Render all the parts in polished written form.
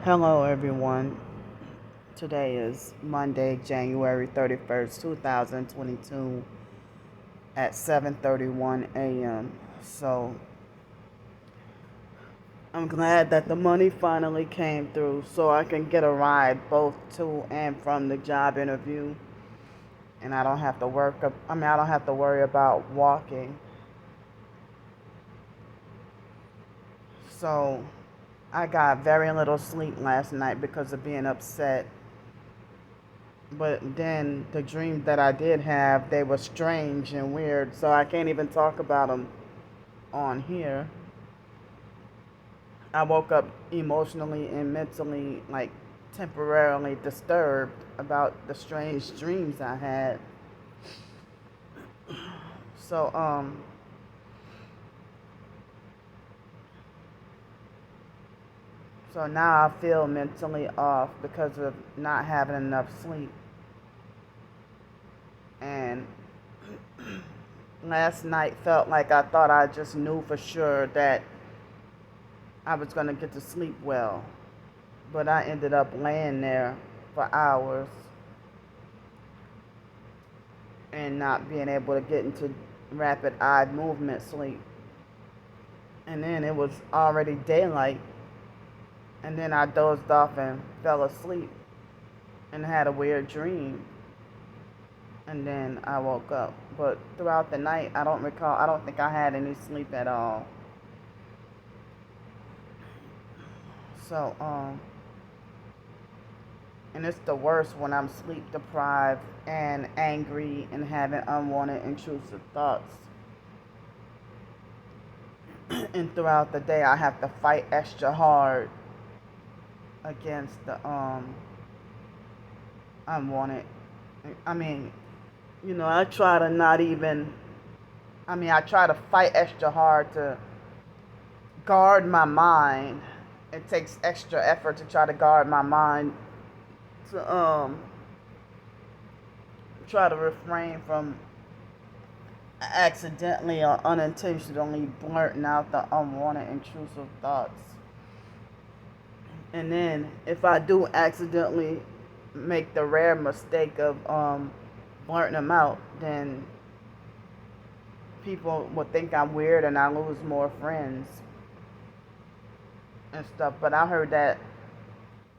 Hello, everyone. Today is Monday, January 31st, 2022 at 7:31 a.m. So, I'm glad that the money finally came through so I can get a ride both to and from the job interview and I don't have to I don't have to worry about walking. So, I got very little sleep last night because of being upset. But then the dreams that I did have, they were strange and weird, so I can't even talk about them on here. I woke up emotionally and mentally, like, temporarily disturbed about the strange dreams I had. So, so now I feel mentally off because of not having enough sleep. And last night felt like I thought I just knew for sure that I was going to get to sleep well. But I ended up laying there for hours and not being able to get into rapid eye movement sleep. And then it was already daylight. And then I dozed off and fell asleep and had a weird dream. And then I woke up. But throughout the night, I don't think I had any sleep at all. So, and it's the worst when I'm sleep deprived and angry and having unwanted intrusive thoughts. And throughout the day, I have to fight extra hard against the unwanted. I mean, I try to not even. I try to fight extra hard to guard my mind. It takes extra effort to try to guard my mind to try to refrain from accidentally or unintentionally blurting out the unwanted intrusive thoughts. And then if I do accidentally make the rare mistake of blurting them out, then people will think I'm weird and I lose more friends and stuff. But I heard that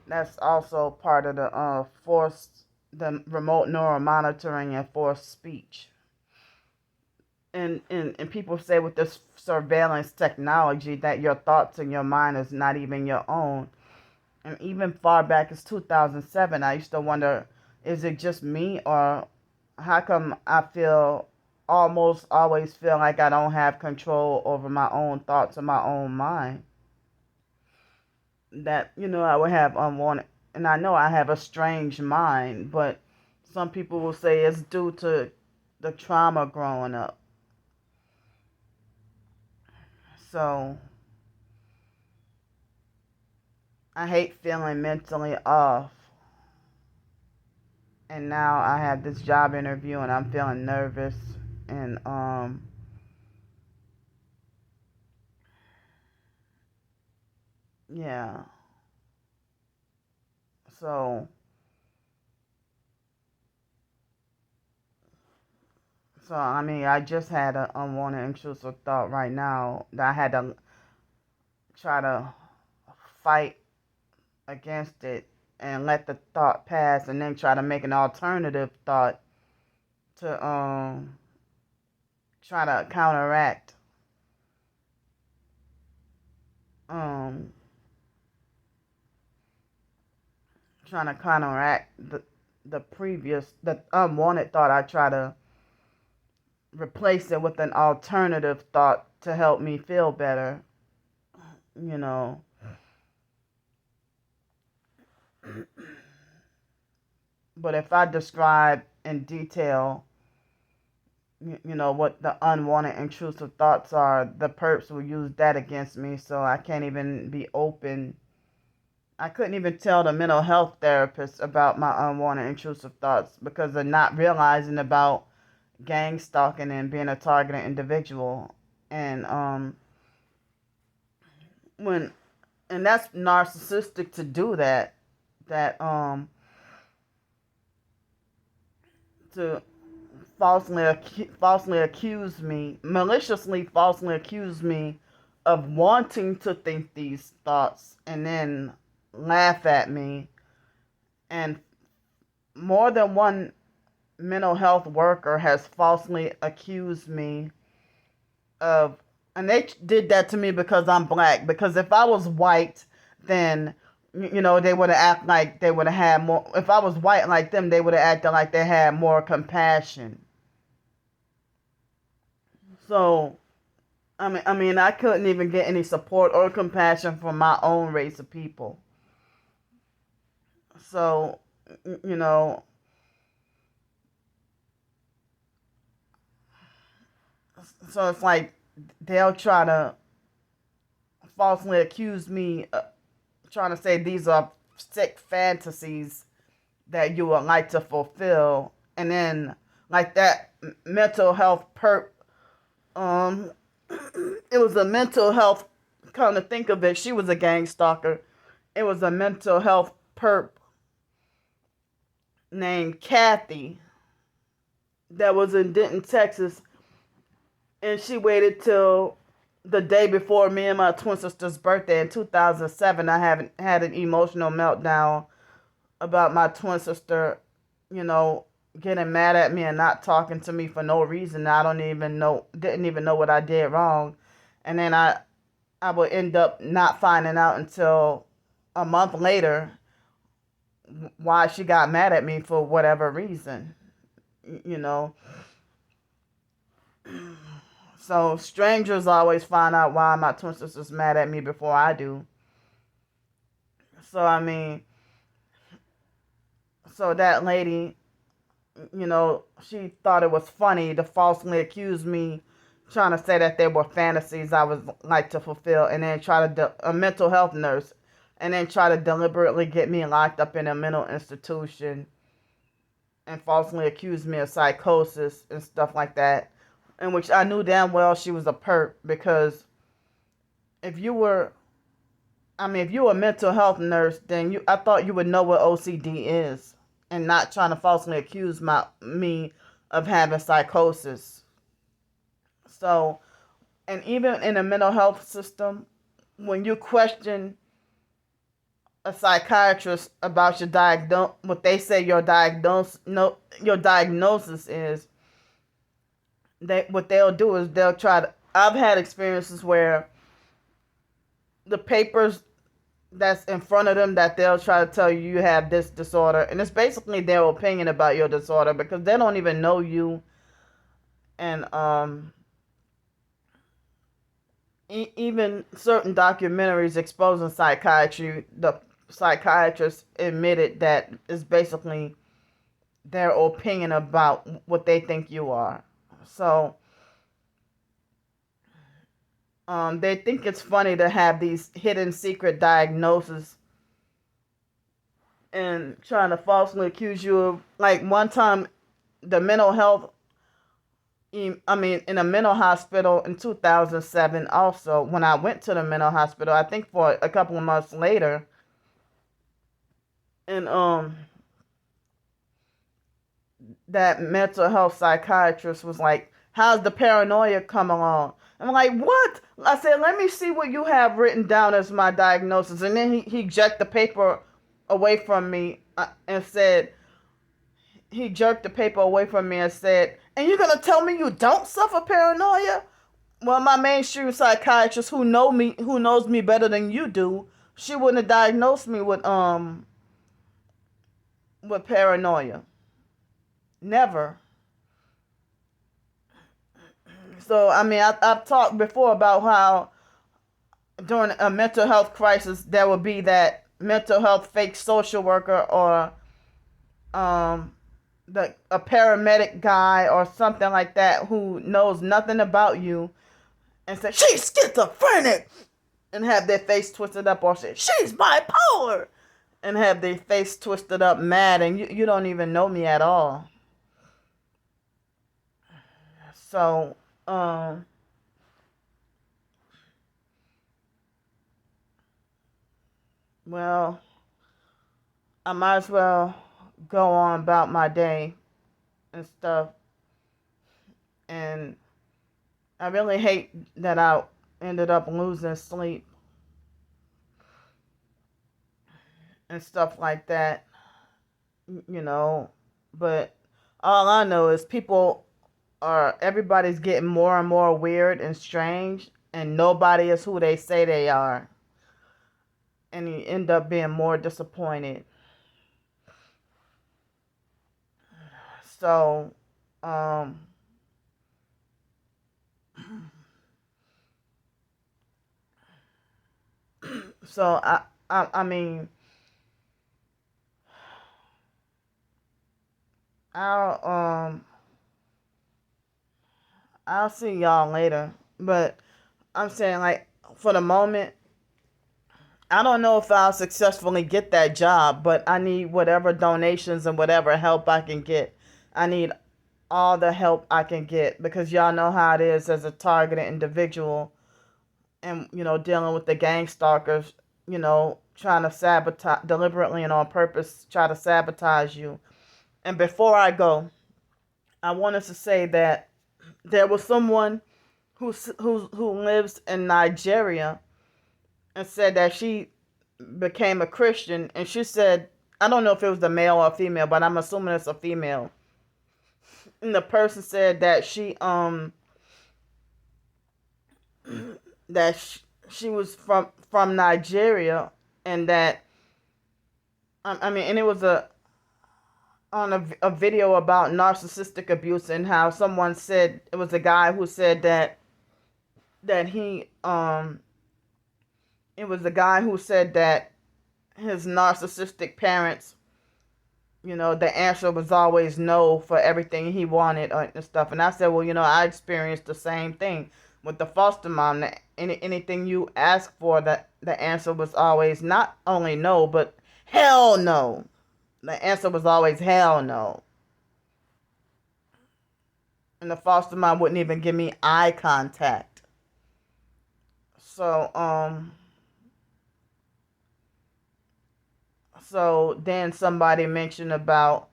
that's also part of the remote neural monitoring and forced speech. And people say with this surveillance technology that your thoughts and your mind is not even your own. And even far back as 2007, I used to wonder, is it just me, or how come I feel almost always feel like I don't have control over my own thoughts or my own mind? That, I would have unwanted, and I know I have a strange mind, but some people will say it's due to the trauma growing up. So I hate feeling mentally off. And now I have this job interview and I'm feeling nervous and yeah. So I just had an unwanted intrusive thought right now that I had to try to fight against it and let the thought pass and then try to make an alternative thought to try to um counteract the unwanted thought. I try to replace it with an alternative thought to help me feel better, you know. But if I describe in detail, what the unwanted intrusive thoughts are, the perps will use that against me, so I can't even be open. I couldn't even tell the mental health therapist about my unwanted intrusive thoughts because of not realizing about gang stalking and being a targeted individual. And when And that's narcissistic to do that. That to falsely accuse me, maliciously falsely accuse me of wanting to think these thoughts and then laugh at me. And more than one mental health worker has falsely accused me of, and they did that to me because I'm black. Because if I was white, then they would have acted like they would have had more. If I was white like them, they would have acted like they had more compassion. So I mean, I couldn't even get any support or compassion from my own race of people. So, you know, so it's like they'll try to falsely accuse me, trying to say these are sick fantasies that you would like to fulfill, and then like that mental health um, it was a mental health. Come to think of it, she was a gang stalker. It was a mental health perp named Kathy that was in Denton, Texas, and she waited till the day before me and my twin sister's birthday in 2007. I haven't had an emotional meltdown about my twin sister, you know, getting mad at me and not talking to me for no reason. I didn't even know what I did wrong, and then I would end up not finding out until a month later why she got mad at me for whatever reason, you know. So strangers always find out why my twin sister's mad at me before I do. So I mean, so that lady, she thought it was funny to falsely accuse me, trying to say that there were fantasies I would like to fulfill, and then try to a mental health nurse, and then try to deliberately get me locked up in a mental institution, and falsely accuse me of psychosis and stuff like that, in which I knew damn well she was a perp. Because if you were if you're a mental health nurse, then I thought you would know what OCD is, and not trying to falsely accuse me of having psychosis. So, and even in the mental health system, when you question a psychiatrist about what they say your diagnosis is, what they'll do is they'll try to. I've had experiences where the papers that's in front of them, that they'll try to tell you you have this disorder, and it's basically their opinion about your disorder, because they don't even know you. And even certain documentaries exposing psychiatry, the psychiatrists admitted that it's basically their opinion about what they think you are. So they think it's funny to have these hidden secret diagnoses and trying to falsely accuse you of, like, one time, the mental health, in a mental hospital in 2007. Also, when I went to the mental hospital, I think for a couple of months later, and that mental health psychiatrist was like, "How's the paranoia come along?" I'm like, "What?" I said, "Let me see what you have written down as my diagnosis." And then he jerked the paper away from me, and said, he jerked the paper away from me and said, "And you're gonna tell me you don't suffer paranoia?" Well, my mainstream psychiatrist, who knows me better than you do, she wouldn't have diagnosed me with paranoia. Never. So I've talked before about how during a mental health crisis there will be that mental health fake social worker, or um a paramedic guy or something like that, who knows nothing about you, and say she's schizophrenic, and have their face twisted up, or say she's bipolar, and have their face twisted up mad, and you don't even know me at all. So um Well, I might as well go on about my day and stuff. And I really hate that I ended up losing sleep and stuff like that, you know. But all I know is everybody's getting more and more weird and strange, and nobody is who they say they are. And you end up being more disappointed. So, um, so I mean, I'll I'll see y'all later. But I'm saying, like, for the moment, I don't know if I'll successfully get that job, but I need whatever donations and whatever help I can get. I need all the help I can get because y'all know how it is as a targeted individual and, dealing with the gang stalkers, trying to sabotage deliberately and on purpose, try to sabotage you. And before I go, I wanted to say that there was someone who lives in Nigeria and said that she became a Christian, and she said, I don't know if it was a male or a female, but I'm assuming it's a female. And the person said that she was from Nigeria, and that I mean, and it was a video about narcissistic abuse, and how someone said it was a guy who said that he it was a guy who said that his narcissistic parents, the answer was always no for everything he wanted and stuff. And I said, well, I experienced the same thing with the foster mom. That anything you ask for, that the answer was always not only no, but hell no. The answer was always hell no. And the foster mom wouldn't even give me eye contact. So then somebody mentioned about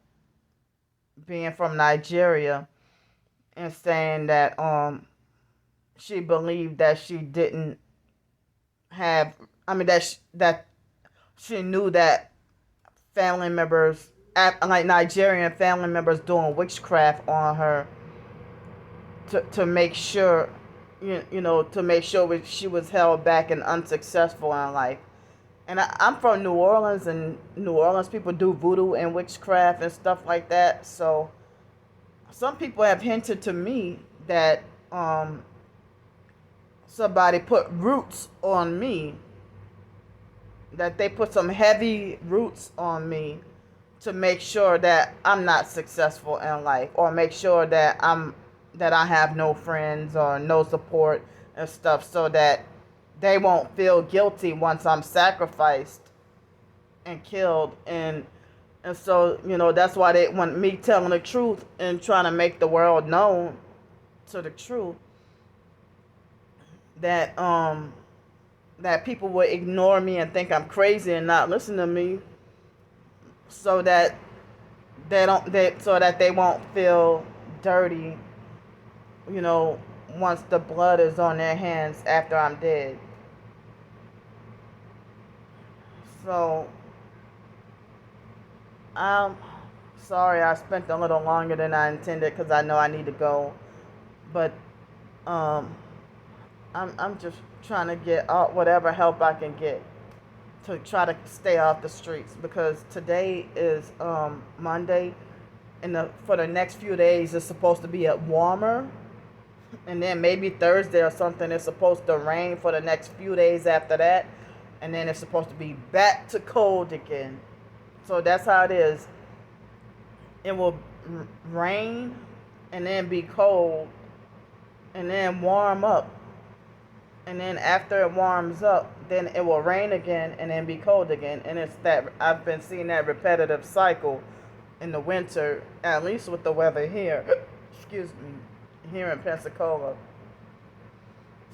being from Nigeria and saying that she believed that she didn't have, I mean, that she knew that family members, like Nigerian family members, doing witchcraft on her to make sure, to make sure she was held back and unsuccessful in life. And I'm from New Orleans, and New Orleans people do voodoo and witchcraft and stuff like that. So some people have hinted to me that somebody put roots on me, that they put some heavy roots on me to make sure that I'm not successful in life, or make sure that I have no friends or no support and stuff, so that they won't feel guilty once I'm sacrificed and killed. And so, that's why they want me telling the truth and trying to make the world known to the truth, that that people will ignore me and think I'm crazy and not listen to me, so that they won't feel dirty, once the blood is on their hands after I'm dead. So I'm sorry I spent a little longer than I intended, because I know I need to go. But um, I'm just trying to get whatever help I can get to try to stay off the streets, because today is Monday, and for the next few days it's supposed to be warmer, and then maybe Thursday or something it's supposed to rain for the next few days after that, and then it's supposed to be back to cold again. So that's how it is. It will rain and then be cold and then warm up. And then after it warms up, then it will rain again and then be cold again. And it's that I've been seeing that repetitive cycle in the winter, at least with the weather here. Excuse me, here in Pensacola.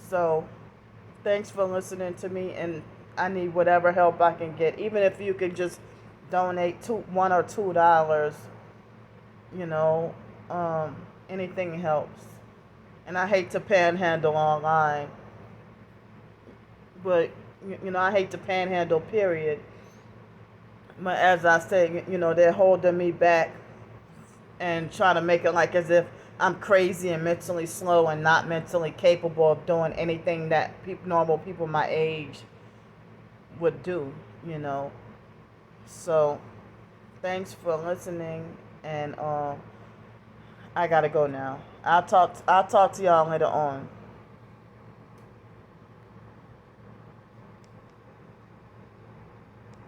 So thanks for listening to me, and I need whatever help I can get. Even if you could just donate $1 or $2, you know, anything helps. And I hate to panhandle online, but I hate to panhandle, period. But as I say, they're holding me back and trying to make it like as if I'm crazy and mentally slow and not mentally capable of doing anything that normal people my age would do, So, thanks for listening, and I gotta go now. I'll talk to y'all later on.